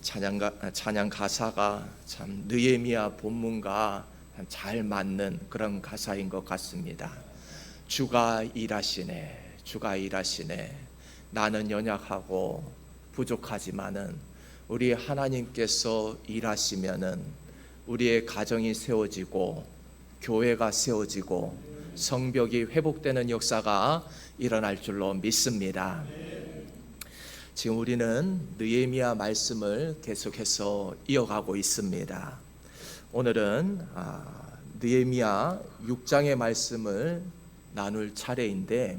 찬양 가사가 참 느헤미야 본문과 잘 맞는 그런 가사인 것 같습니다. 주가 일하시네, 주가 일하시네. 나는 연약하고 부족하지만은 우리 하나님께서 일하시면은 우리의 가정이 세워지고 교회가 세워지고 성벽이 회복되는 역사가 일어날 줄로 믿습니다. 지금 우리는 느헤미야 말씀을 계속해서 이어가고 있습니다. 오늘은 느헤미야 6장의 말씀을 나눌 차례인데,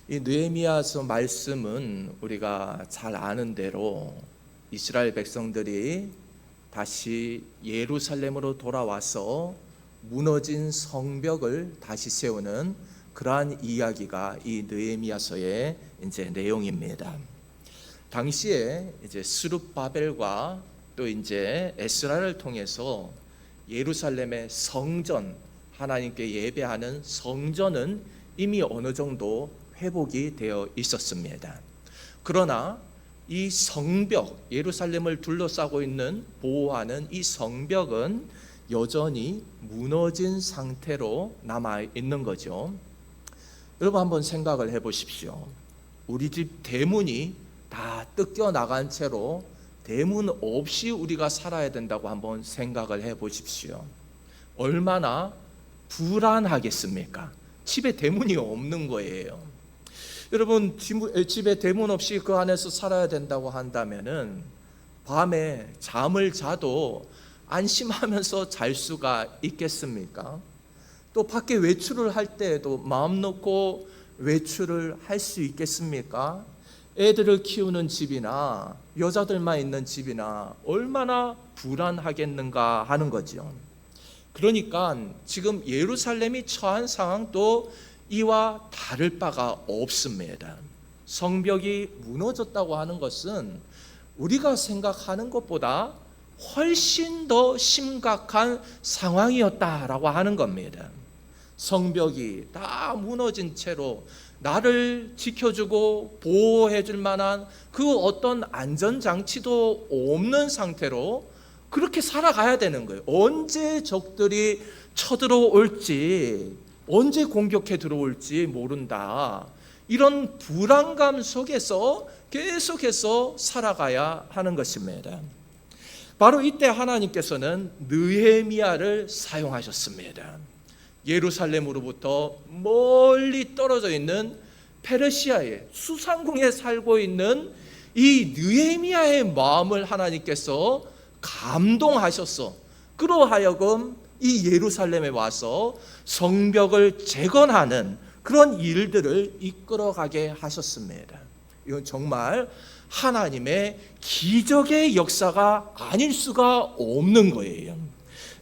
이 느헤미야서 말씀은 우리가 잘 아는 대로 이스라엘 백성들이 다시 예루살렘으로 돌아와서 무너진 성벽을 다시 세우는 그러한 이야기가 이 느헤미야서의 이제 내용입니다. 당시에 이제 스룹바벨과 또 이제 에스라를 통해서 예루살렘의 성전, 하나님께 예배하는 성전은 이미 어느 정도 회복이 되어 있었습니다. 그러나 이 성벽, 예루살렘을 둘러싸고 있는 보호하는 이 성벽은 여전히 무너진 상태로 남아 있는 거죠. 여러분 한번 생각을 해보십시오. 우리 집 대문이 다 뜯겨 나간 채로 대문 없이 우리가 살아야 된다고 한번 생각을 해보십시오. 얼마나 불안하겠습니까? 집에 대문이 없는 거예요. 여러분 집에 대문 없이 그 안에서 살아야 된다고 한다면은 밤에 잠을 자도 안심하면서 잘 수가 있겠습니까? 또 밖에 외출을 할 때에도 마음 놓고 외출을 할 수 있겠습니까? 애들을 키우는 집이나 여자들만 있는 집이나 얼마나 불안하겠는가 하는 거죠. 그러니까 지금 예루살렘이 처한 상황도 이와 다를 바가 없습니다. 성벽이 무너졌다고 하는 것은 우리가 생각하는 것보다 훨씬 더 심각한 상황이었다라고 하는 겁니다. 성벽이 다 무너진 채로 나를 지켜주고 보호해줄 만한 그 어떤 안전장치도 없는 상태로 그렇게 살아가야 되는 거예요. 언제 적들이 쳐들어올지, 언제 공격해 들어올지 모른다. 이런 불안감 속에서 계속해서 살아가야 하는 것입니다. 바로 이때 하나님께서는 느헤미야를 사용하셨습니다. 예루살렘으로부터 멀리 떨어져 있는 페르시아의 수상궁에 살고 있는 이 느헤미야의 마음을 하나님께서 감동하셔서 그러하여금 이 예루살렘에 와서 성벽을 재건하는 그런 일들을 이끌어가게 하셨습니다. 이건 정말 하나님의 기적의 역사가 아닐 수가 없는 거예요.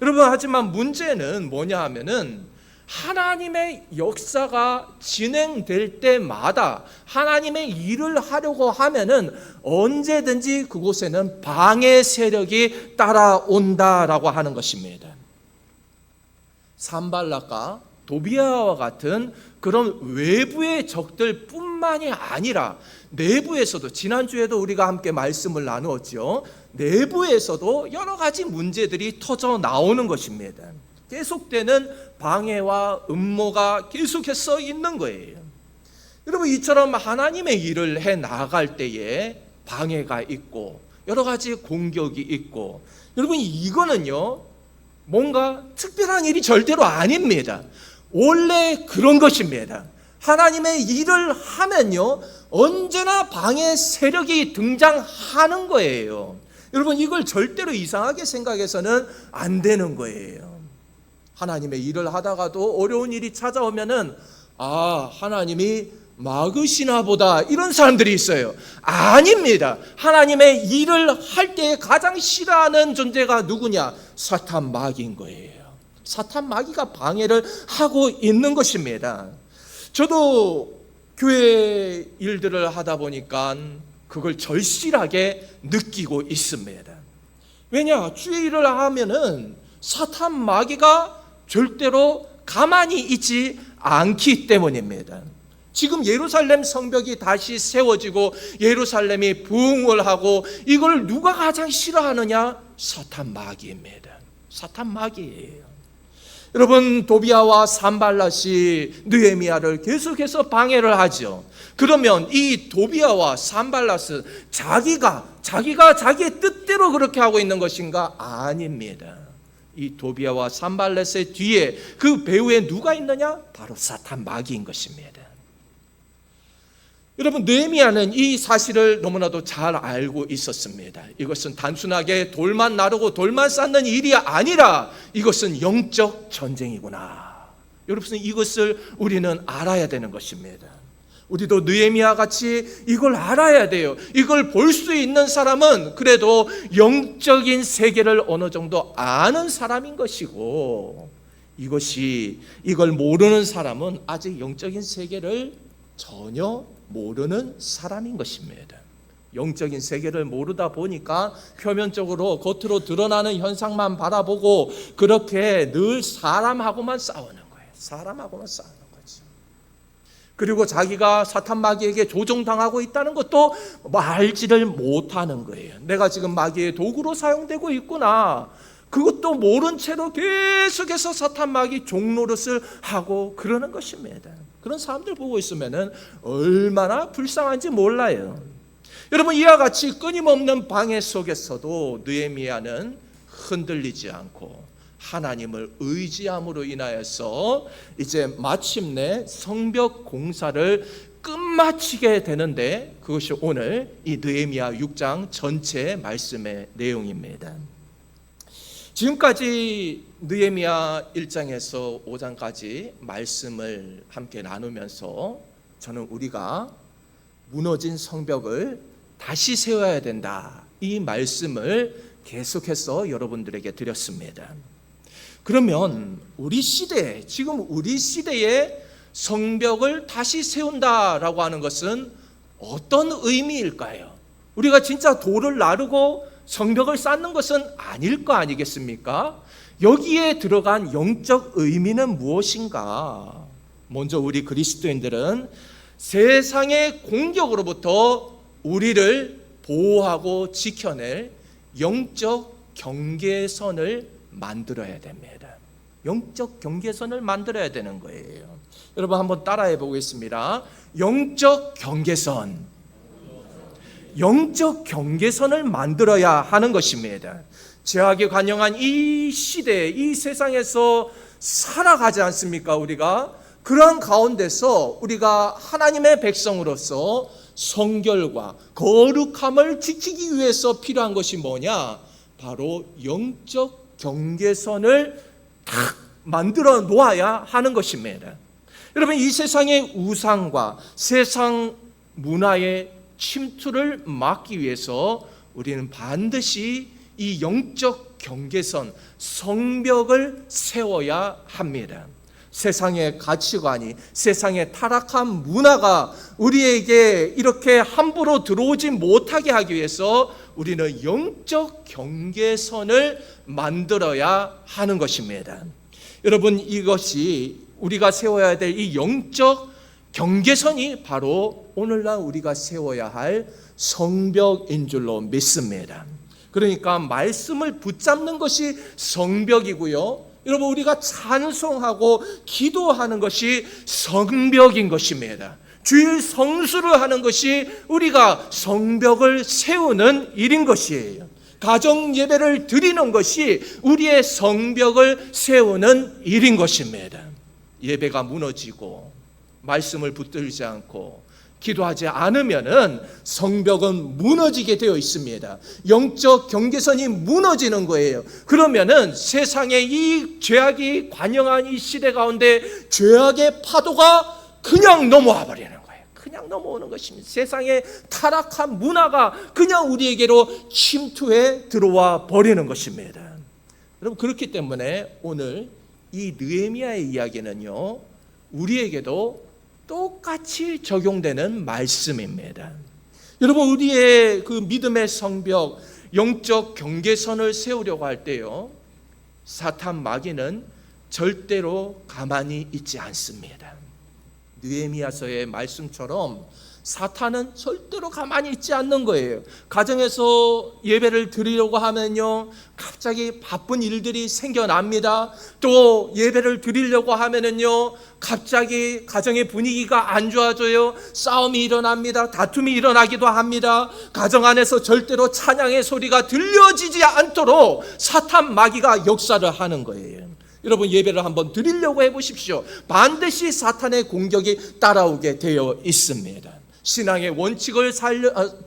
여러분, 하지만 문제는 뭐냐 하면은 하나님의 역사가 진행될 때마다 하나님의 일을 하려고 하면은 언제든지 그곳에는 방해 세력이 따라온다라고 하는 것입니다. 산발락과 도비아와 같은 그런 외부의 적들 뿐만이 아니라 내부에서도, 지난주에도 우리가 함께 말씀을 나누었죠. 내부에서도 여러 가지 문제들이 터져 나오는 것입니다. 계속되는 방해와 음모가 계속해서 있는 거예요. 여러분, 이처럼 하나님의 일을 해 나갈 때에 방해가 있고 여러 가지 공격이 있고, 여러분 이거는요 뭔가 특별한 일이 절대로 아닙니다. 원래 그런 것입니다. 하나님의 일을 하면요 언제나 방해 세력이 등장하는 거예요. 여러분, 이걸 절대로 이상하게 생각해서는 안 되는 거예요. 하나님의 일을 하다가도 어려운 일이 찾아오면은 하나님이 막으시나 보다, 이런 사람들이 있어요. 아닙니다. 하나님의 일을 할 때 가장 싫어하는 존재가 누구냐? 사탄 마귀인 거예요. 사탄 마귀가 방해를 하고 있는 것입니다. 저도 교회 일들을 하다 보니까 그걸 절실하게 느끼고 있습니다. 왜냐? 주의 일을 하면은 사탄 마귀가 절대로 가만히 있지 않기 때문입니다. 지금 예루살렘 성벽이 다시 세워지고 예루살렘이 부흥을 하고 이걸 누가 가장 싫어하느냐? 사탄 마귀입니다. 사탄 마귀예요. 여러분, 도비아와 산발랏이 느헤미야를 계속해서 방해를 하죠. 그러면 이 도비아와 산발랏은 자기가 자기의 뜻대로 그렇게 하고 있는 것인가? 아닙니다. 이 도비아와 산발랏의 뒤에 그 배후에 누가 있느냐? 바로 사탄 마귀인 것입니다. 여러분, 느헤미야는 이 사실을 너무나도 잘 알고 있었습니다. 이것은 단순하게 돌만 나르고 돌만 쌓는 일이 아니라 이것은 영적 전쟁이구나. 여러분, 이것을 우리는 알아야 되는 것입니다. 우리도 느헤미야 같이 이걸 알아야 돼요. 이걸 볼 수 있는 사람은 그래도 영적인 세계를 어느 정도 아는 사람인 것이고, 이걸 모르는 사람은 아직 영적인 세계를 전혀 모르는 사람인 것입니다. 영적인 세계를 모르다 보니까 표면적으로 겉으로 드러나는 현상만 바라보고 그렇게 늘 사람하고만 싸우는 거예요. 사람하고만 싸우는 거죠. 그리고 자기가 사탄 마귀에게 조종당하고 있다는 것도 알지를 못하는 거예요. 내가 지금 마귀의 도구로 사용되고 있구나. 그것도 모른 채로 계속해서 사탄 마귀 종노릇을 하고 그러는 것입니다. 그런 사람들 보고 있으면 얼마나 불쌍한지 몰라요. 여러분, 이와 같이 끊임없는 방해 속에서도 느헤미야는 흔들리지 않고 하나님을 의지함으로 인하여서 이제 마침내 성벽 공사를 끝마치게 되는데, 그것이 오늘 이 느헤미야 6장 전체 말씀의 내용입니다. 지금까지 느헤미야 1장에서 5장까지 말씀을 함께 나누면서 저는 우리가 무너진 성벽을 다시 세워야 된다, 이 말씀을 계속해서 여러분들에게 드렸습니다. 그러면 지금 우리 시대에 성벽을 다시 세운다라고 하는 것은 어떤 의미일까요? 우리가 진짜 돌을 나르고 성벽을 쌓는 것은 아닐 거 아니겠습니까? 여기에 들어간 영적 의미는 무엇인가? 먼저 우리 그리스도인들은 세상의 공격으로부터 우리를 보호하고 지켜낼 영적 경계선을 만들어야 됩니다. 영적 경계선을 만들어야 되는 거예요. 여러분, 한번 따라해 보겠습니다. 영적 경계선. 영적 경계선을 만들어야 하는 것입니다. 죄악에 관영한 이 시대, 이 세상에서 살아가지 않습니까? 우리가 그러한 가운데서 우리가 하나님의 백성으로서 성결과 거룩함을 지키기 위해서 필요한 것이 뭐냐? 바로 영적 경계선을 딱 만들어 놓아야 하는 것입니다. 여러분, 이 세상의 우상과 세상 문화의 침투를 막기 위해서 우리는 반드시 이 영적 경계선, 성벽을 세워야 합니다. 세상의 가치관이, 세상의 타락한 문화가 우리에게 이렇게 함부로 들어오지 못하게 하기 위해서 우리는 영적 경계선을 만들어야 하는 것입니다. 여러분, 이것이 우리가 세워야 될 이 영적 경계선이 바로 오늘날 우리가 세워야 할 성벽인 줄로 믿습니다. 그러니까 말씀을 붙잡는 것이 성벽이고요, 여러분, 우리가 찬송하고 기도하는 것이 성벽인 것입니다. 주일 성수를 하는 것이 우리가 성벽을 세우는 일인 것이에요. 가정 예배를 드리는 것이 우리의 성벽을 세우는 일인 것입니다. 예배가 무너지고 말씀을 붙들지 않고 기도하지 않으면은 성벽은 무너지게 되어 있습니다. 영적 경계선이 무너지는 거예요. 그러면은 세상의 이 죄악이 관영한 이 시대 가운데 죄악의 파도가 그냥 넘어와 버리는 거예요. 그냥 넘어오는 것입니다. 세상의 타락한 문화가 그냥 우리에게로 침투해 들어와 버리는 것입니다. 여러분, 그렇기 때문에 오늘 이 느헤미야의 이야기는요, 우리에게도 똑같이 적용되는 말씀입니다. 여러분, 우리의 그 믿음의 성벽, 영적 경계선을 세우려고 할 때요, 사탄 마귀는 절대로 가만히 있지 않습니다. 느헤미야서의 말씀처럼 사탄은 절대로 가만히 있지 않는 거예요. 가정에서 예배를 드리려고 하면요, 갑자기 바쁜 일들이 생겨납니다. 또 예배를 드리려고 하면은요, 갑자기 가정의 분위기가 안 좋아져요. 싸움이 일어납니다. 다툼이 일어나기도 합니다. 가정 안에서 절대로 찬양의 소리가 들려지지 않도록 사탄 마귀가 역사를 하는 거예요. 여러분, 예배를 한번 드리려고 해보십시오. 반드시 사탄의 공격이 따라오게 되어 있습니다. 신앙의 원칙을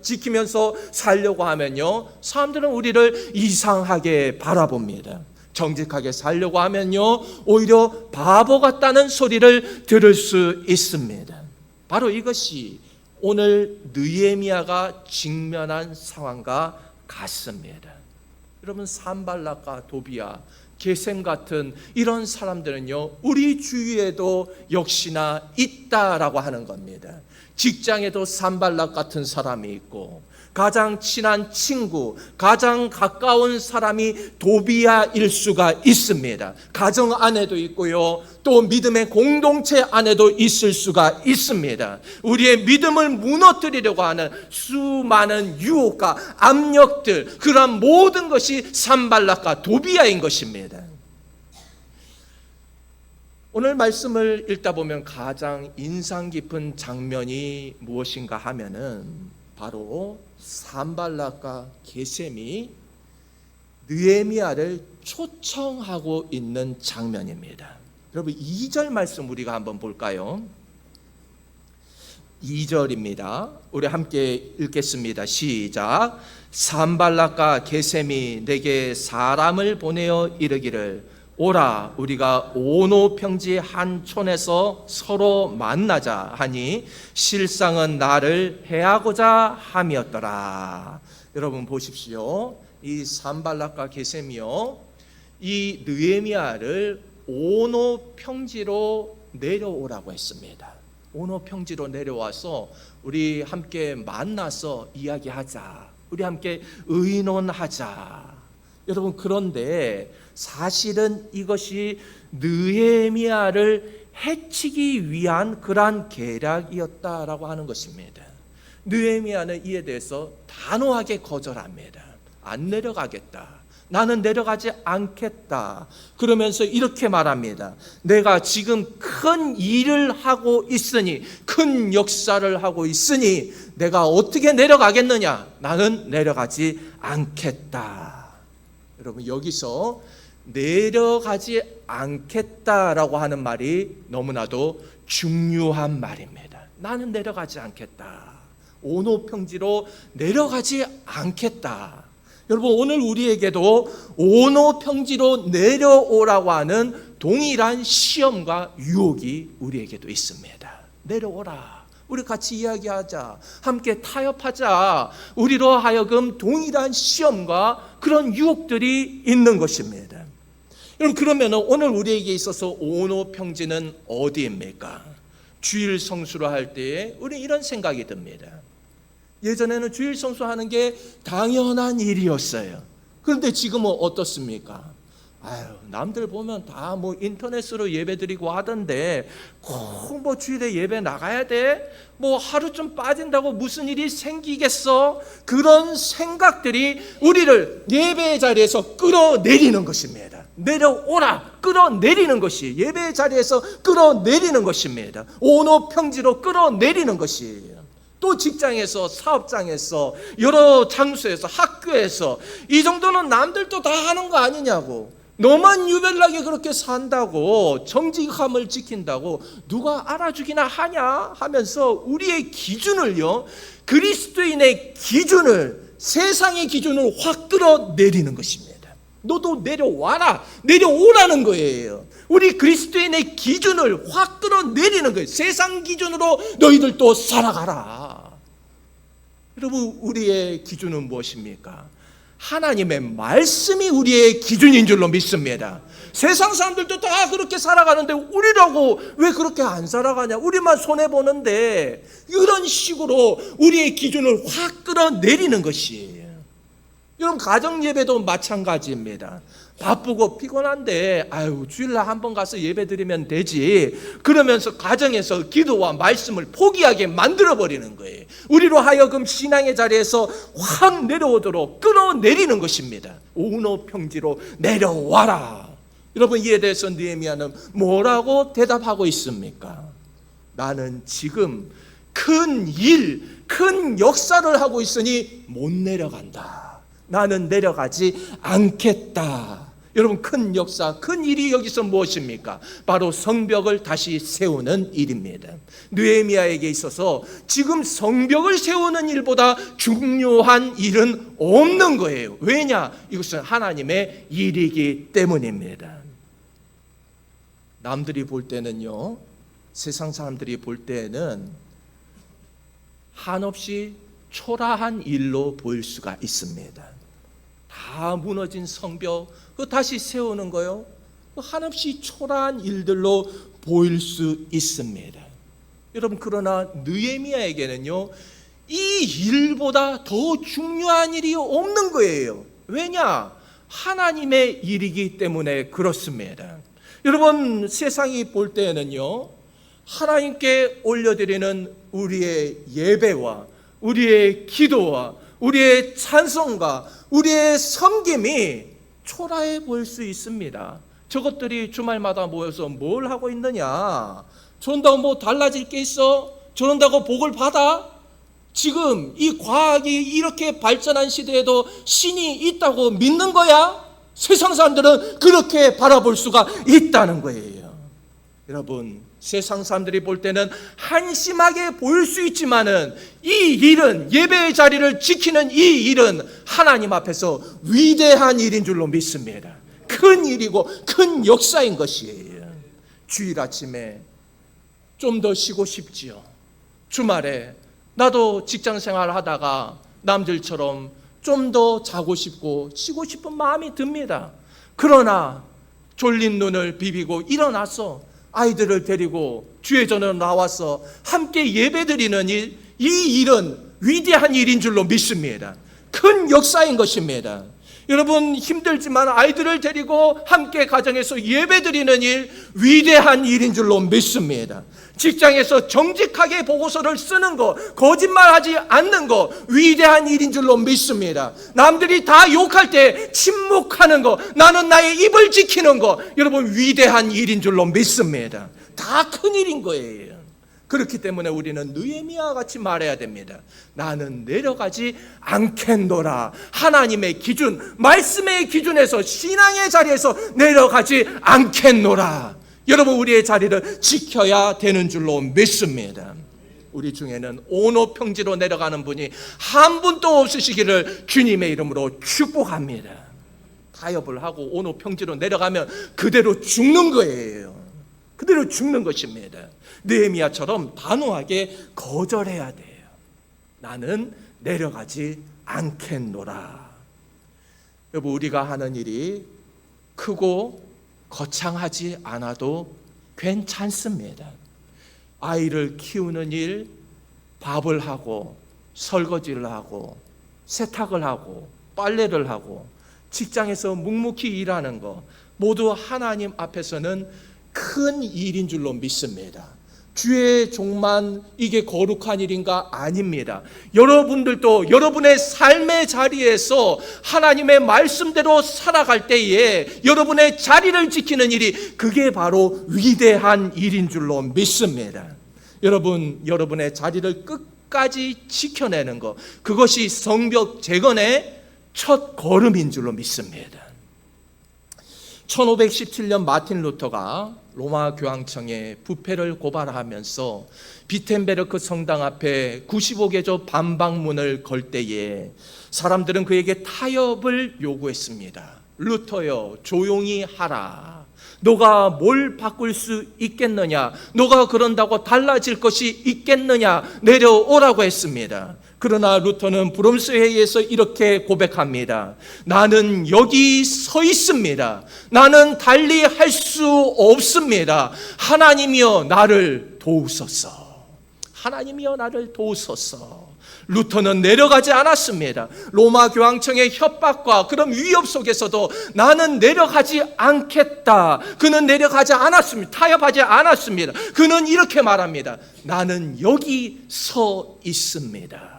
지키면서 살려고 하면요, 사람들은 우리를 이상하게 바라봅니다. 정직하게 살려고 하면요, 오히려 바보 같다는 소리를 들을 수 있습니다. 바로 이것이 오늘 느헤미야가 직면한 상황과 같습니다. 여러분, 산발락과 도비야, 게셈 같은 이런 사람들은요, 우리 주위에도 역시나 있다라고 하는 겁니다. 직장에도 산발락 같은 사람이 있고, 가장 친한 친구, 가장 가까운 사람이 도비야일 수가 있습니다. 가정 안에도 있고요, 또 믿음의 공동체 안에도 있을 수가 있습니다. 우리의 믿음을 무너뜨리려고 하는 수많은 유혹과 압력들, 그러한 모든 것이 산발락과 도비야인 것입니다. 오늘 말씀을 읽다 보면 가장 인상 깊은 장면이 무엇인가 하면은 바로 산발락과 게셈이 느헤미야를 초청하고 있는 장면입니다. 여러분, 2절 말씀 우리가 한번 볼까요? 2절입니다. 우리 함께 읽겠습니다. 시작. 산발락과 게셈이 내게 사람을 보내어 이르기를 오라, 우리가 오노 평지 한 촌에서 서로 만나자 하니 실상은 나를 해하고자 함이었더라. 여러분 보십시오. 이 산발락과 게셈이요, 이 느헤미야를 오노 평지로 내려오라고 했습니다. 오노 평지로 내려와서 우리 함께 만나서 이야기하자, 우리 함께 의논하자. 여러분, 그런데 사실은 이것이 느헤미야를 해치기 위한 그러한 계략이었다라고 하는 것입니다. 느헤미야는 이에 대해서 단호하게 거절합니다. 안 내려가겠다. 나는 내려가지 않겠다. 그러면서 이렇게 말합니다. 내가 지금 큰 일을 하고 있으니, 큰 역사를 하고 있으니 내가 어떻게 내려가겠느냐? 나는 내려가지 않겠다. 여러분, 여기서 내려가지 않겠다라고 하는 말이 너무나도 중요한 말입니다. 나는 내려가지 않겠다. 오노 평지로 내려가지 않겠다. 여러분, 오늘 우리에게도 오노 평지로 내려오라고 하는 동일한 시험과 유혹이 우리에게도 있습니다. 내려오라. 우리 같이 이야기하자. 함께 타협하자. 우리로 하여금 동일한 시험과 그런 유혹들이 있는 것입니다. 여러분, 그러면 오늘 우리에게 있어서 오노 평지는 어디입니까? 주일 성수를 할 때에 우리 이런 생각이 듭니다. 예전에는 주일 성수하는 게 당연한 일이었어요. 그런데 지금은 어떻습니까? 남들 보면 다 뭐 인터넷으로 예배드리고 하던데 꼭 뭐 주일에 예배 나가야 돼? 뭐 하루쯤 빠진다고 무슨 일이 생기겠어? 그런 생각들이 우리를 예배의 자리에서 끌어내리는 것입니다. 내려오라, 끌어내리는 것이, 예배의 자리에서 끌어내리는 것입니다. 오노 평지로 끌어내리는 것이에요. 또 직장에서, 사업장에서, 여러 장소에서, 학교에서 이 정도는 남들도 다 하는 거 아니냐고, 너만 유별나게 그렇게 산다고, 정직함을 지킨다고 누가 알아주기나 하냐 하면서 우리의 기준을요, 그리스도인의 기준을, 세상의 기준을 확 끌어내리는 것입니다. 너도 내려와라, 내려오라는 거예요. 우리 그리스도인의 기준을 확 끌어내리는 거예요. 세상 기준으로 너희들도 살아가라. 여러분, 우리의 기준은 무엇입니까? 하나님의 말씀이 우리의 기준인 줄로 믿습니다. 세상 사람들도 다 그렇게 살아가는데 우리라고 왜 그렇게 안 살아가냐? 우리만 손해보는데, 이런 식으로 우리의 기준을 확 끌어내리는 것이에요. 지금 가정 예배도 마찬가지입니다. 바쁘고 피곤한데 주일날 한번 가서 예배 드리면 되지, 그러면서 가정에서 기도와 말씀을 포기하게 만들어버리는 거예요. 우리로 하여금 신앙의 자리에서 확 내려오도록 끌어내리는 것입니다. 온오평지로 내려와라. 여러분, 이에 대해서 느헤미야는 뭐라고 대답하고 있습니까? 나는 지금 큰 역사를 하고 있으니 못 내려간다. 나는 내려가지 않겠다. 여러분, 큰 역사, 큰 일이 여기서 무엇입니까? 바로 성벽을 다시 세우는 일입니다. 느헤미야에게 있어서 지금 성벽을 세우는 일보다 중요한 일은 없는 거예요. 왜냐? 이것은 하나님의 일이기 때문입니다. 남들이 볼 때는요, 세상 사람들이 볼 때는 한없이 초라한 일로 보일 수가 있습니다. 다 무너진 성벽, 그거 다시 세우는 거요, 한없이 초라한 일들로 보일 수 있습니다. 여러분, 그러나 느헤미야에게는요, 이 일보다 더 중요한 일이 없는 거예요. 왜냐? 하나님의 일이기 때문에 그렇습니다. 여러분, 세상이 볼 때는요, 하나님께 올려드리는 우리의 예배와 우리의 기도와 우리의 찬송과 우리의 섬김이 초라해 보일 수 있습니다. 저것들이 주말마다 모여서 뭘 하고 있느냐? 저런다고 뭐 달라질 게 있어? 저런다고 복을 받아? 지금 이 과학이 이렇게 발전한 시대에도 신이 있다고 믿는 거야? 세상 사람들은 그렇게 바라볼 수가 있다는 거예요. 여러분, 세상 사람들이 볼 때는 한심하게 보일 수 있지만은 이 일은, 예배의 자리를 지키는 이 일은 하나님 앞에서 위대한 일인 줄로 믿습니다. 큰 일이고 큰 역사인 것이에요. 주일 아침에 좀 더 쉬고 싶지요. 주말에 나도 직장 생활 하다가 남들처럼 좀 더 자고 싶고 쉬고 싶은 마음이 듭니다. 그러나 졸린 눈을 비비고 일어나서 아이들을 데리고 주회전으로 나와서 함께 예배드리는 일, 이 일은 위대한 일인 줄로 믿습니다. 큰 역사인 것입니다. 여러분, 힘들지만 아이들을 데리고 함께 가정에서 예배드리는 일, 위대한 일인 줄로 믿습니다. 직장에서 정직하게 보고서를 쓰는 거, 거짓말하지 않는 거, 위대한 일인 줄로 믿습니다. 남들이 다 욕할 때 침묵하는 거, 나는 나의 입을 지키는 거, 여러분, 위대한 일인 줄로 믿습니다. 다 큰 일인 거예요. 그렇기 때문에 우리는 느헤미야와 같이 말해야 됩니다. 나는 내려가지 않겠노라. 하나님의 기준, 말씀의 기준에서, 신앙의 자리에서 내려가지 않겠노라. 여러분, 우리의 자리를 지켜야 되는 줄로 믿습니다. 우리 중에는 온오평지로 내려가는 분이 한 분도 없으시기를 주님의 이름으로 축복합니다. 타협을 하고 온오평지로 내려가면 그대로 죽는 거예요. 그대로 죽는 것입니다. 느헤미야처럼 단호하게 거절해야 돼요. 나는 내려가지 않겠노라. 여러분, 우리가 하는 일이 크고 거창하지 않아도 괜찮습니다. 아이를 키우는 일, 밥을 하고 설거지를 하고 세탁을 하고 빨래를 하고 직장에서 묵묵히 일하는 거, 모두 하나님 앞에서는 큰 일인 줄로 믿습니다. 주의 종만 이게 거룩한 일인가? 아닙니다. 여러분들도 여러분의 삶의 자리에서 하나님의 말씀대로 살아갈 때에 여러분의 자리를 지키는 일이, 그게 바로 위대한 일인 줄로 믿습니다. 여러분, 여러분의 자리를 끝까지 지켜내는 것, 그것이 성벽 재건의 첫 걸음인 줄로 믿습니다. 1517년 마틴 루터가 로마 교황청에 부패를 고발하면서 비텐베르크 성당 앞에 95개조 반박문을 걸 때에 사람들은 그에게 타협을 요구했습니다. 루터여, 조용히 하라. 너가 뭘 바꿀 수 있겠느냐? 너가 그런다고 달라질 것이 있겠느냐? 내려오라고 했습니다. 그러나 루터는 브롬스 회의에서 이렇게 고백합니다. 나는 여기 서 있습니다. 나는 달리 할 수 없습니다. 하나님이여 나를 도우소서. 하나님이여 나를 도우소서. 루터는 내려가지 않았습니다. 로마 교황청의 협박과 그런 위협 속에서도 나는 내려가지 않겠다. 그는 내려가지 않았습니다. 타협하지 않았습니다. 그는 이렇게 말합니다. 나는 여기 서 있습니다.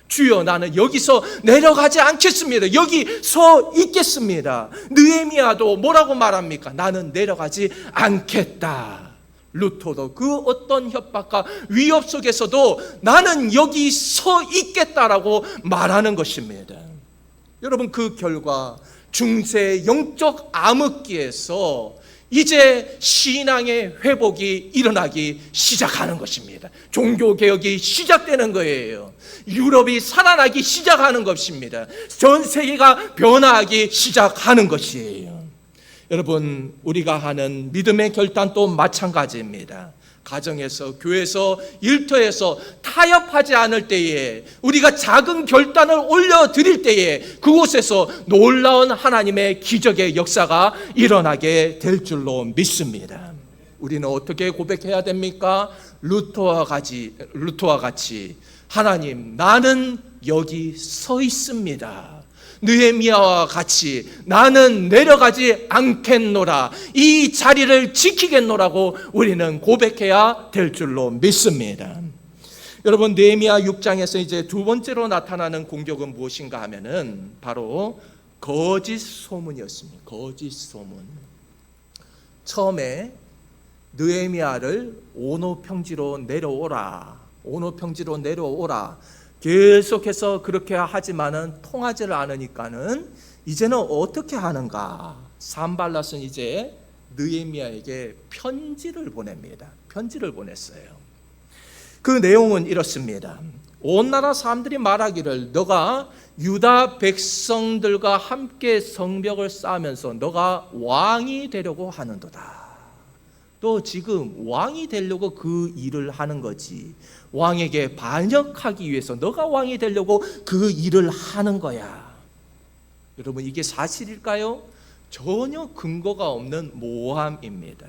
주여, 나는 여기서 내려가지 않겠습니다. 여기 서 있겠습니다. 느헤미야도 뭐라고 말합니까? 나는 내려가지 않겠다. 루터도 그 어떤 협박과 위협 속에서도 나는 여기 서 있겠다라고 말하는 것입니다. 여러분, 그 결과 중세 영적 암흑기에서 이제 신앙의 회복이 일어나기 시작하는 것입니다. 종교개혁이 시작되는 거예요. 유럽이 살아나기 시작하는 것입니다. 전 세계가 변화하기 시작하는 것이에요. 여러분, 우리가 하는 믿음의 결단도 마찬가지입니다. 가정에서, 교회에서, 일터에서 타협하지 않을 때에, 우리가 작은 결단을 올려드릴 때에 그곳에서 놀라운 하나님의 기적의 역사가 일어나게 될 줄로 믿습니다. 우리는 어떻게 고백해야 됩니까? 루터와 같이 하나님, 나는 여기 서 있습니다. 느헤미야와 같이 나는 내려가지 않겠노라, 이 자리를 지키겠노라고 우리는 고백해야 될 줄로 믿습니다. 여러분, 느헤미야 6장에서 이제 두 번째로 나타나는 공격은 무엇인가 하면은 바로 거짓 소문이었습니다. 거짓 소문. 처음에 느헤미야를 오노 평지로 내려오라, 계속해서 그렇게 하지만은 통하지를 않으니까는 이제는 어떻게 하는가? 산발랏은 이제 느헤미야에게 편지를 보냅니다. 편지를 보냈어요. 그 내용은 이렇습니다. 온 나라 사람들이 말하기를 너가 유다 백성들과 함께 성벽을 쌓으면서 너가 왕이 되려고 하는도다. 또 지금 왕이 되려고 그 일을 하는 거지. 왕에게 반역하기 위해서 너가 왕이 되려고 그 일을 하는 거야. 여러분, 이게 사실일까요? 전혀 근거가 없는 모함입니다.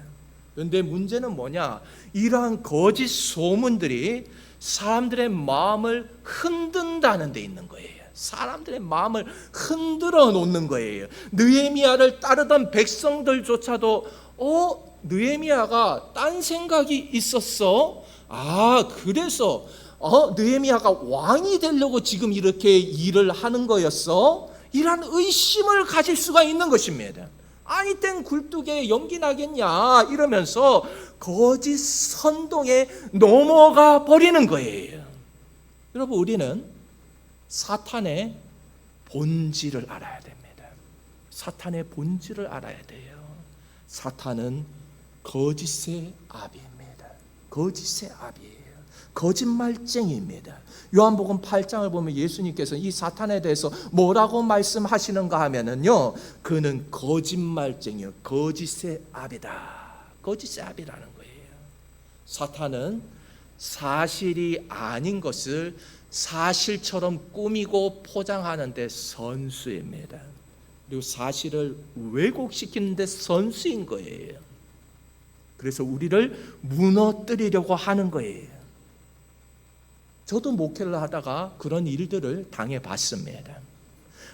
그런데 문제는 뭐냐? 이러한 거짓 소문들이 사람들의 마음을 흔든다는 데 있는 거예요. 사람들의 마음을 흔들어 놓는 거예요. 느헤미야를 따르던 백성들조차도 느헤미야가 딴 생각이 있었어? 그래서 느헤미야가 왕이 되려고 지금 이렇게 일을 하는 거였어? 이런 의심을 가질 수가 있는 것입니다. 아니 땐 굴뚝에 연기 나겠냐 이러면서 거짓 선동에 넘어가 버리는 거예요. 여러분, 우리는 사탄의 본질을 알아야 됩니다. 사탄의 본질을 알아야 돼요. 사탄은 거짓의 아비입니다. 거짓의 아비예요. 거짓말쟁이입니다. 요한복음 8장을 보면 예수님께서 이 사탄에 대해서 뭐라고 말씀하시는가 하면은요, 그는 거짓말쟁이요, 거짓의 아비다. 거짓의 아비라는 거예요. 사탄은 사실이 아닌 것을 사실처럼 꾸미고 포장하는 데 선수입니다. 그리고 사실을 왜곡시키는 데 선수인 거예요. 그래서 우리를 무너뜨리려고 하는 거예요. 저도 목회를 하다가 그런 일들을 당해봤습니다.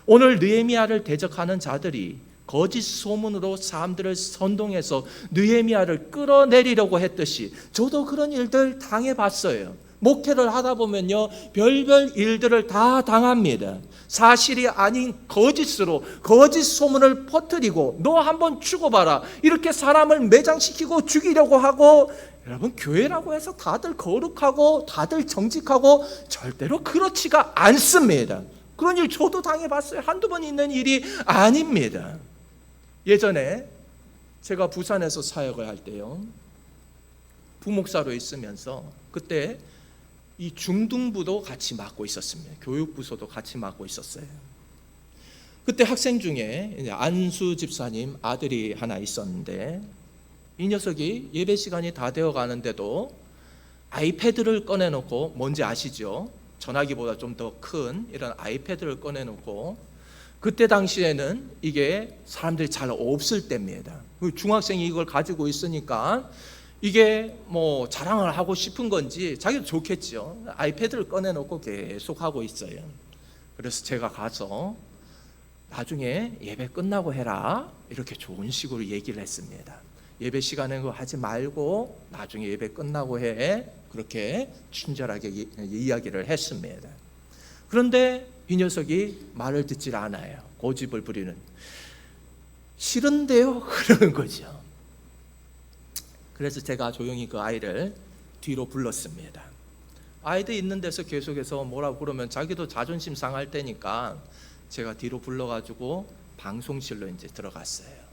오늘 느헤미야를 대적하는 자들이 거짓 소문으로 사람들을 선동해서 느헤미야를 끌어내리려고 했듯이 저도 그런 일들 당해봤어요. 목회를 하다 보면요, 별별 일들을 다 당합니다. 사실이 아닌 거짓으로 거짓 소문을 퍼뜨리고 너 한번 죽어봐라 이렇게 사람을 매장시키고 죽이려고 하고, 여러분, 교회라고 해서 다들 거룩하고 다들 정직하고 절대로 그렇지가 않습니다. 그런 일 저도 당해봤어요. 한두 번 있는 일이 아닙니다. 예전에 제가 부산에서 사역을 할 때요, 부목사로 있으면서 그때 이 중등부도 같이 맡고 있었습니다. 교육부서도 같이 맡고 있었어요. 그때 학생 중에 안수 집사님 아들이 하나 있었는데, 이 녀석이 예배 시간이 다 되어 가는데도 아이패드를 꺼내놓고, 뭔지 아시죠? 전화기보다 좀 더 큰 이런 아이패드를 꺼내놓고, 그때 당시에는 이게 사람들이 잘 없을 때입니다. 중학생이 이걸 가지고 있으니까 이게 뭐 자랑을 하고 싶은 건지 자기도 좋겠죠. 아이패드를 꺼내놓고 계속 하고 있어요. 그래서 제가 가서 나중에 예배 끝나고 해라 이렇게 좋은 식으로 얘기를 했습니다. 예배 시간에 그거 하지 말고 나중에 예배 끝나고 해, 그렇게 친절하게 이야기를 했습니다. 그런데 이 녀석이 말을 듣질 않아요. 고집을 부리는. 싫은데요? 그러는 거죠. 그래서 제가 조용히 그 아이를 뒤로 불렀습니다. 아이들 있는 데서 계속해서 뭐라고 그러면 자기도 자존심 상할 때니까 제가 뒤로 불러가지고 방송실로 이제 들어갔어요.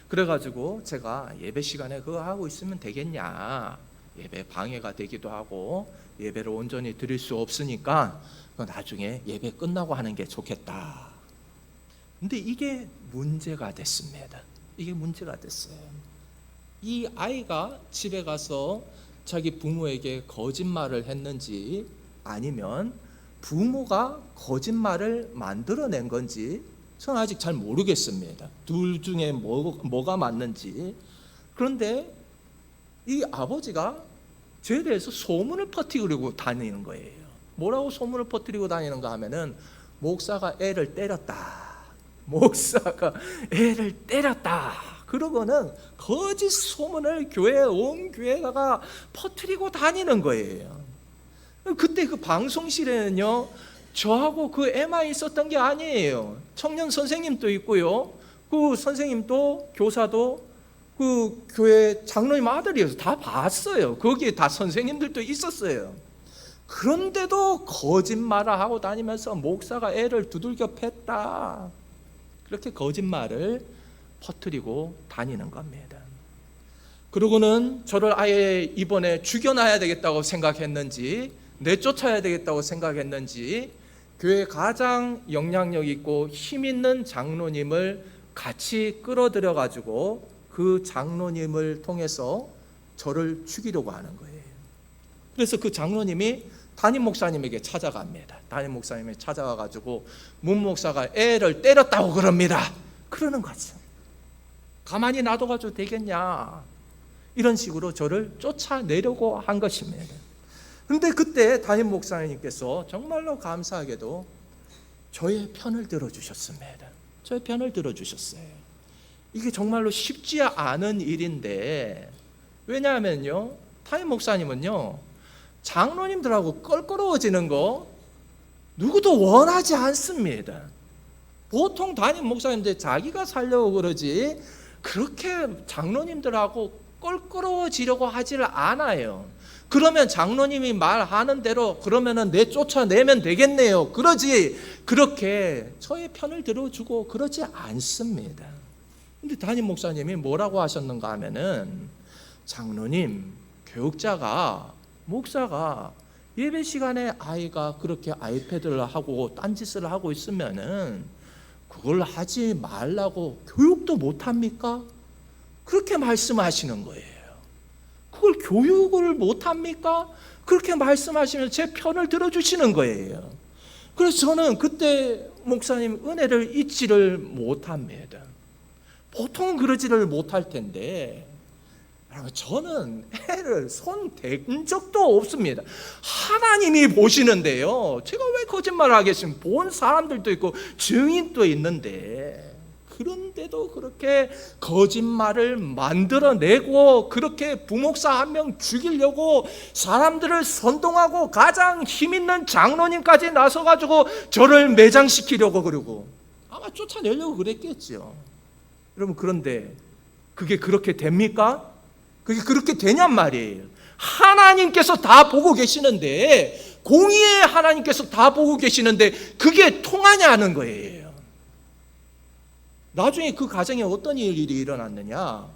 그래가지고 제가 예배 시간에 그거 하고 있으면 되겠냐, 예배 방해가 되기도 하고 예배를 온전히 드릴 수 없으니까 나중에 예배 끝나고 하는 게 좋겠다. 근데 이게 문제가 됐습니다. 이게 문제가 됐어요. 이 아이가 집에 가서 자기 부모에게 거짓말을 했는지 아니면 부모가 거짓말을 만들어낸 건지 저는 아직 잘 모르겠습니다. 둘 중에 뭐가 맞는지. 그런데 이 아버지가 저에 대해서 소문을 퍼뜨리고 다니는 거예요. 뭐라고 소문을 퍼뜨리고 다니는가 하면은 목사가 애를 때렸다. 목사가 애를 때렸다. 그러고는 거짓 소문을 온 교회가 퍼뜨리고 다니는 거예요. 그때 그 방송실에는요, 저하고 그 애만 있었던 게 아니에요. 청년 선생님도 있고요, 그 선생님도 교사도 그 교회 장로님 아들이어서 다 봤어요. 거기에 다 선생님들도 있었어요. 그런데도 거짓말을 하고 다니면서 목사가 애를 두들겨 팼다, 그렇게 거짓말을 퍼뜨리고 다니는 겁니다. 그러고는 저를 아예 이번에 죽여놔야 되겠다고 생각했는지 내쫓아야 되겠다고 생각했는지 교회 가장 영향력 있고 힘 있는 장로님을 같이 끌어들여 가지고 그 장로님을 통해서 저를 죽이려고 하는 거예요. 그래서 그 장로님이 담임 목사님에게 찾아갑니다. 담임 목사님이 찾아와 가지고 문 목사가 애를 때렸다고 그럽니다. 그러는 거죠. 가만히 놔둬가지고 되겠냐, 이런 식으로 저를 쫓아내려고 한 것입니다. 그런데 그때 담임 목사님께서 정말로 감사하게도 저의 편을 들어주셨습니다. 저의 편을 들어주셨어요. 이게 정말로 쉽지 않은 일인데, 왜냐하면요, 담임 목사님은요, 장로님들하고 껄끄러워지는 거 누구도 원하지 않습니다. 보통 담임 목사님들 자기가 살려고 그러지 그렇게 장로님들하고 껄끄러워지려고 하지를 않아요. 그러면 장로님이 말하는 대로 그러면은 내쫓아내면 되겠네요, 그러지 그렇게 저의 편을 들어주고 그러지 않습니다. 근데 담임 목사님이 뭐라고 하셨는가 하면은, 장로님, 교육자가, 목사가 예배 시간에 아이가 그렇게 아이패드를 하고 딴짓을 하고 있으면은 그걸 하지 말라고 교육도 못합니까? 그렇게 말씀하시는 거예요. 그걸 교육을 못합니까? 그렇게 말씀하시면 제 편을 들어주시는 거예요. 그래서 저는 그때 목사님 은혜를 잊지를 못합니다. 보통은 그러지를 못할 텐데 저는 애를 손 댄 적도 없습니다. 하나님이 보시는데요, 제가 왜 거짓말을 하겠습니까? 본 사람들도 있고 증인도 있는데, 그런데도 그렇게 거짓말을 만들어내고 그렇게 부목사 한 명 죽이려고 사람들을 선동하고 가장 힘 있는 장로님까지 나서가지고 저를 매장시키려고 그러고 아마 쫓아내려고 그랬겠죠. 여러분, 그런데 그게 그렇게 됩니까? 그게 그렇게 되냔 말이에요. 하나님께서 다 보고 계시는데, 공의의 하나님께서 다 보고 계시는데 그게 통하냐는 거예요. 나중에 그 가정에 어떤 일이 일어났느냐,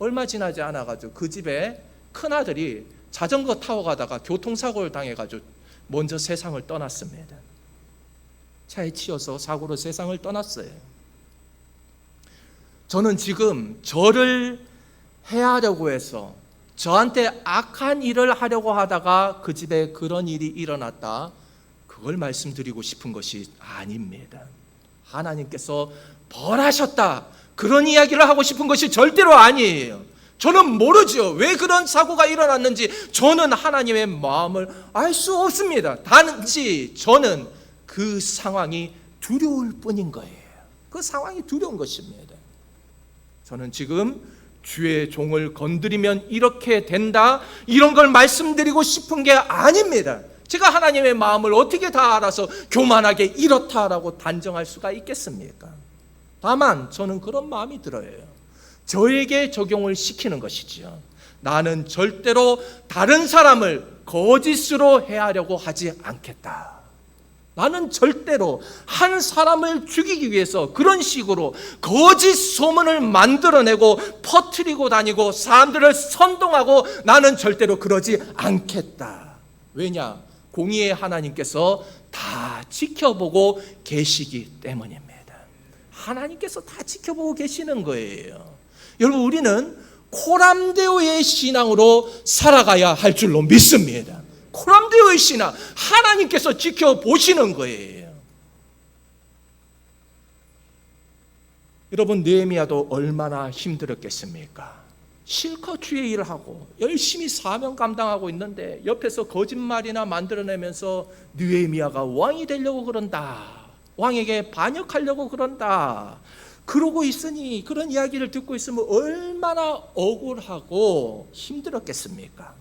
얼마 지나지 않아가지고 그 집에 큰아들이 자전거 타고 가다가 교통사고를 당해가지고 먼저 세상을 떠났습니다. 차에 치여서 사고로 세상을 떠났어요. 저는 지금 저를 해하려고 해서 저한테 악한 일을 하려고 하다가 그 집에 그런 일이 일어났다, 그걸 말씀드리고 싶은 것이 아닙니다. 하나님께서 벌하셨다, 그런 이야기를 하고 싶은 것이 절대로 아니에요. 저는 모르죠. 왜 그런 사고가 일어났는지 저는 하나님의 마음을 알 수 없습니다. 단지 저는 그 상황이 두려울 뿐인 거예요. 그 상황이 두려운 것입니다. 저는 지금 주의 종을 건드리면 이렇게 된다, 이런 걸 말씀드리고 싶은 게 아닙니다. 제가 하나님의 마음을 어떻게 다 알아서 교만하게 이렇다라고 단정할 수가 있겠습니까? 다만 저는 그런 마음이 들어요. 저에게 적용을 시키는 것이지요. 나는 절대로 다른 사람을 거짓으로 해하려고 하지 않겠다. 나는 절대로 한 사람을 죽이기 위해서 그런 식으로 거짓 소문을 만들어내고 퍼뜨리고 다니고 사람들을 선동하고 나는 절대로 그러지 않겠다. 왜냐? 공의의 하나님께서 다 지켜보고 계시기 때문입니다. 하나님께서 다 지켜보고 계시는 거예요. 여러분, 우리는 코람데오의 신앙으로 살아가야 할 줄로 믿습니다. 코람데오의 신앙, 하나님께서 지켜보시는 거예요. 여러분, 느헤미야도 얼마나 힘들었겠습니까? 실컷 주의 일을 하고 열심히 사명 감당하고 있는데 옆에서 거짓말이나 만들어내면서 느헤미야가 왕이 되려고 그런다, 왕에게 반역하려고 그런다, 그러고 있으니, 그런 이야기를 듣고 있으면 얼마나 억울하고 힘들었겠습니까?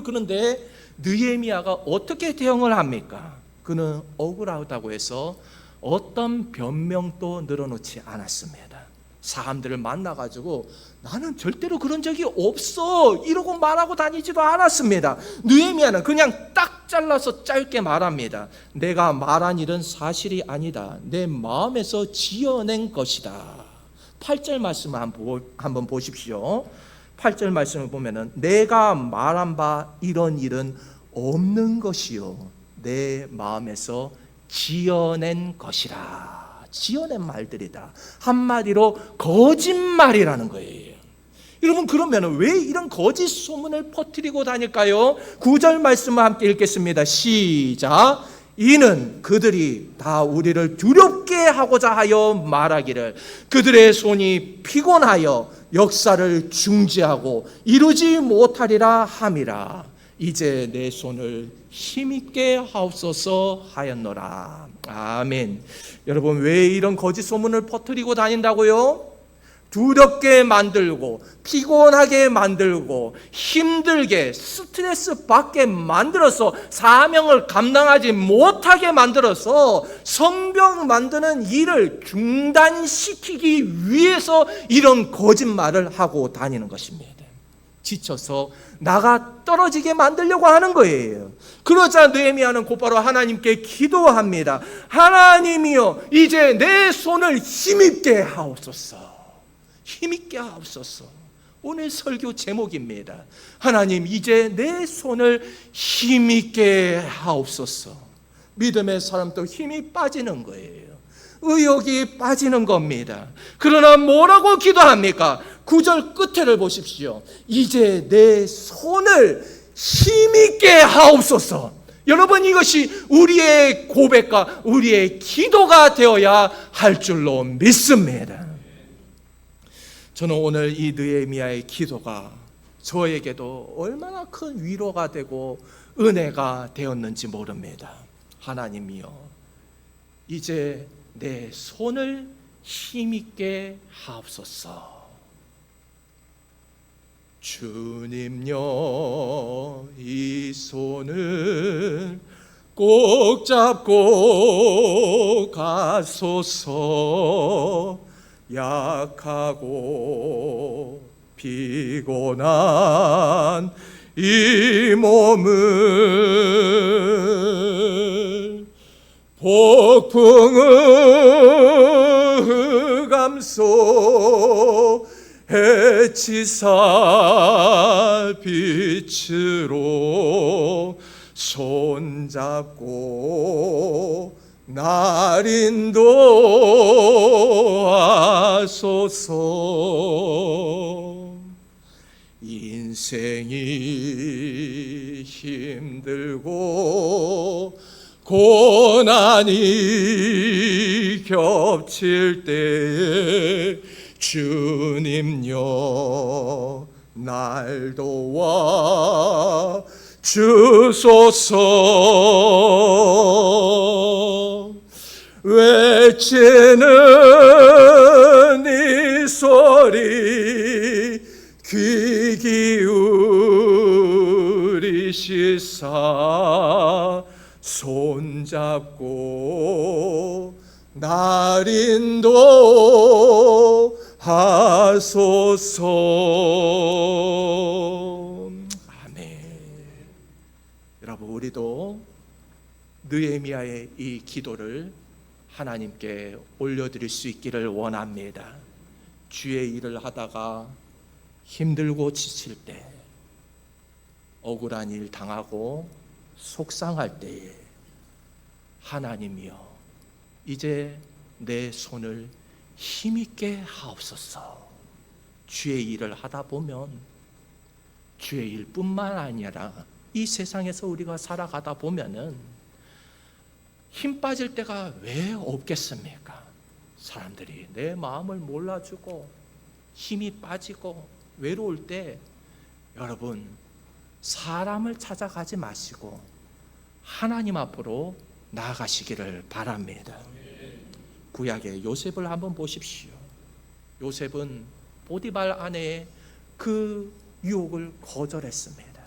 그런데 느헤미야가 어떻게 대응을 합니까? 그는 억울하다고 해서 어떤 변명도 늘어놓지 않았습니다. 사람들을 만나가지고 나는 절대로 그런 적이 없어 이러고 말하고 다니지도 않았습니다. 느헤미야는 그냥 딱 잘라서 짧게 말합니다. 내가 말한 일은 사실이 아니다. 내 마음에서 지어낸 것이다. 8절 말씀을 한번 보십시오. 8절 말씀을 보면은 내가 말한 바 이런 일은 없는 것이요 내 마음에서 지어낸 것이라. 지어낸 말들이다. 한마디로 거짓말이라는 거예요. 여러분, 그러면 왜 이런 거짓 소문을 퍼뜨리고 다닐까요? 9절 말씀을 함께 읽겠습니다. 시작. 이는 그들이 다 우리를 두렵게 하고자 하여 말하기를 그들의 손이 피곤하여 역사를 중지하고 이루지 못하리라 함이라. 이제 내 손을 힘있게 하옵소서 하였노라. 아멘. 여러분, 왜 이런 거짓 소문을 퍼뜨리고 다닌다고요? 두렵게 만들고 피곤하게 만들고 힘들게 스트레스 받게 만들어서 사명을 감당하지 못하게 만들어서 성벽 만드는 일을 중단시키기 위해서 이런 거짓말을 하고 다니는 것입니다. 지쳐서 나가 떨어지게 만들려고 하는 거예요. 그러자 느헤미야는 곧바로 하나님께 기도합니다. 하나님이여, 이제 내 손을 힘있게 하옵소서. 힘있게 하옵소서. 오늘 설교 제목입니다. 하나님, 이제 내 손을 힘있게 하옵소서. 믿음의 사람도 힘이 빠지는 거예요. 의욕이 빠지는 겁니다. 그러나 뭐라고 기도합니까? 9절 끝에를 보십시오. 이제 내 손을 힘있게 하옵소서. 여러분, 이것이 우리의 고백과 우리의 기도가 되어야 할 줄로 믿습니다. 저는 오늘 이 느헤미야의 기도가 저에게도 얼마나 큰 위로가 되고 은혜가 되었는지 모릅니다. 하나님이여, 이제 내 손을 힘있게 하옵소서. 주님여, 이 손을 꼭 잡고 가소서. 약하고 피곤한 이 몸을 폭풍의 흑암속 해치사 빛으로 손잡고 날 인도하소서. 인생이 힘들고 고난이 겹칠 때에 주님여, 날 도와 주소서. 외치는 이 소리 귀 기울이시사 손잡고 날 인도하소서. 아멘. 여러분, 우리도 느헤미야의 이 기도를 하나님께 올려드릴 수 있기를 원합니다. 주의 일을 하다가 힘들고 지칠 때, 억울한 일 당하고 속상할 때에 하나님이여 이제 내 손을 힘있게 하옵소서. 주의 일을 하다 보면 주의 일뿐만 아니라 이 세상에서 우리가 살아가다 보면은 힘 빠질 때가 왜 없겠습니까? 사람들이 내 마음을 몰라주고 힘이 빠지고 외로울 때, 여러분, 사람을 찾아가지 마시고 하나님 앞으로 나아가시기를 바랍니다. 구약의 요셉을 한번 보십시오. 요셉은 보디발 아내의 그 유혹을 거절했습니다.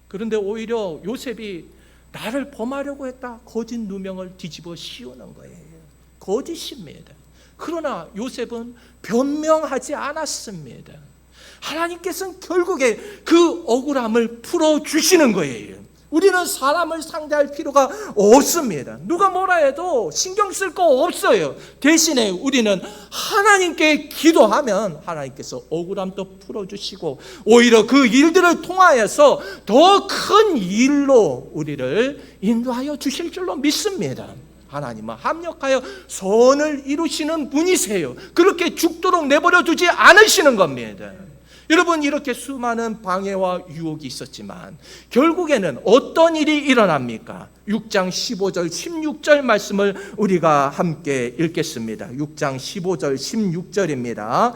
그런데 오히려 요셉이 나를 범하려고 했다, 거짓 누명을 뒤집어 씌우는 거예요. 거짓입니다. 그러나 요셉은 변명하지 않았습니다. 하나님께서는 결국에 그 억울함을 풀어주시는 거예요. 우리는 사람을 상대할 필요가 없습니다. 누가 뭐라 해도 신경 쓸 거 없어요. 대신에 우리는 하나님께 기도하면 하나님께서 억울함도 풀어주시고 오히려 그 일들을 통하여서 더 큰 일로 우리를 인도하여 주실 줄로 믿습니다. 하나님은 합력하여 선을 이루시는 분이세요. 그렇게 죽도록 내버려 두지 않으시는 겁니다. 여러분, 이렇게 수많은 방해와 유혹이 있었지만 결국에는 어떤 일이 일어납니까? 6장 15절 16절 말씀을 우리가 함께 읽겠습니다. 6장 15절 16절입니다.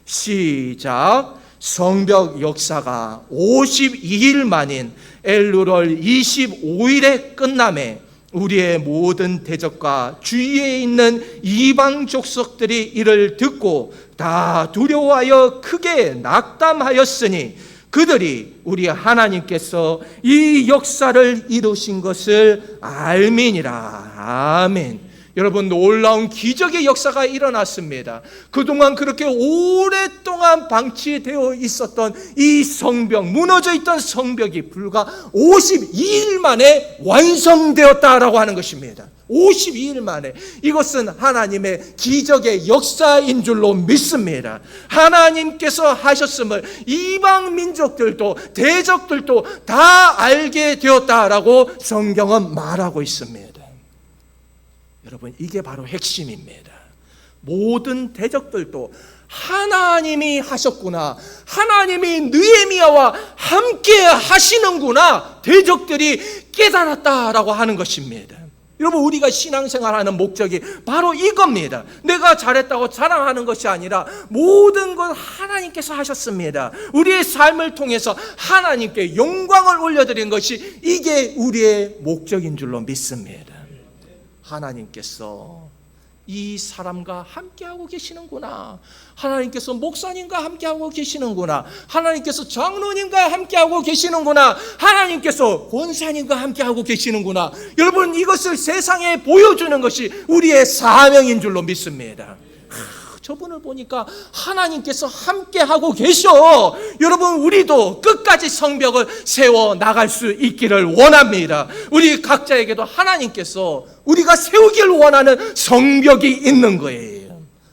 시작. 성벽 역사가 52일 만인 엘루럴 25일에 끝남에 우리의 모든 대적과 주위에 있는 이방 족속들이 이를 듣고 다 두려워하여 크게 낙담하였으니 그들이 우리 하나님께서 이 역사를 이루신 것을 알미니라. 아멘. 여러분, 놀라운 기적의 역사가 일어났습니다. 그동안 그렇게 오랫동안 방치되어 있었던 이 성벽, 무너져 있던 성벽이 불과 52일 만에 완성되었다라고 하는 것입니다. 52일 만에. 이것은 하나님의 기적의 역사인 줄로 믿습니다. 하나님께서 하셨음을 이방 민족들도 대적들도 다 알게 되었다라고 성경은 말하고 있습니다. 여러분, 이게 바로 핵심입니다. 모든 대적들도 하나님이 하셨구나, 하나님이 느헤미야와 함께 하시는구나, 대적들이 깨달았다라고 하는 것입니다. 여러분, 우리가 신앙생활하는 목적이 바로 이겁니다. 내가 잘했다고 자랑하는 것이 아니라 모든 것 하나님께서 하셨습니다. 우리의 삶을 통해서 하나님께 영광을 올려드린 것이 이게 우리의 목적인 줄로 믿습니다. 하나님께서 이 사람과 함께하고 계시는구나, 하나님께서 목사님과 함께하고 계시는구나, 하나님께서 장로님과 함께하고 계시는구나, 하나님께서 권사님과 함께하고 계시는구나. 여러분, 이것을 세상에 보여주는 것이 우리의 사명인 줄로 믿습니다. 저분을 보니까 하나님께서 함께하고 계셔. 여러분, 우리도 끝까지 성벽을 세워 나갈 수 있기를 원합니다. 우리 각자에게도 하나님께서 우리가 세우길 원하는 성벽이 있는 거예요.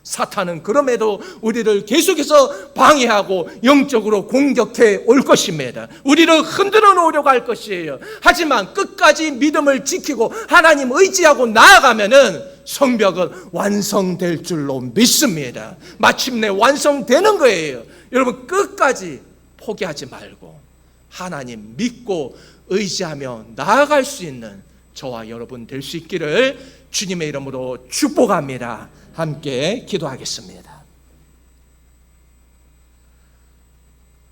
사탄은 그럼에도 우리를 계속해서 방해하고 영적으로 공격해 올 것입니다. 우리를 흔들어 놓으려고 할 것이에요. 하지만 끝까지 믿음을 지키고 하나님 의지하고 나아가면은 성벽은 완성될 줄로 믿습니다. 마침내 완성되는 거예요. 여러분, 끝까지 포기하지 말고 하나님 믿고 의지하며 나아갈 수 있는 저와 여러분 될 수 있기를 주님의 이름으로 축복합니다. 함께 기도하겠습니다.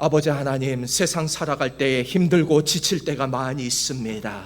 아버지 하나님, 세상 살아갈 때에 힘들고 지칠 때가 많이 있습니다.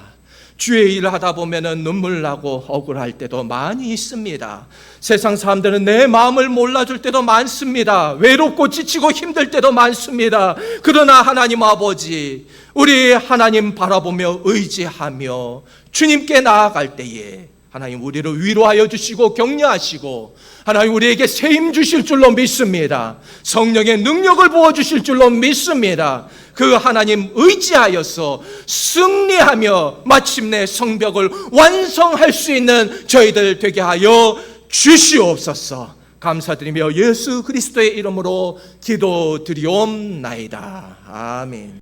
주의 일을 하다 보면 눈물 나고 억울할 때도 많이 있습니다. 세상 사람들은 내 마음을 몰라줄 때도 많습니다. 외롭고 지치고 힘들 때도 많습니다. 그러나 하나님 아버지, 우리 하나님 바라보며 의지하며 주님께 나아갈 때에 하나님 우리를 위로하여 주시고 격려하시고 하나님 우리에게 세임 주실 줄로 믿습니다. 성령의 능력을 부어주실 줄로 믿습니다. 그 하나님 의지하여서 승리하며 마침내 성벽을 완성할 수 있는 저희들 되게 하여 주시옵소서. 감사드리며 예수 그리스도의 이름으로 기도드리옵나이다. 아멘.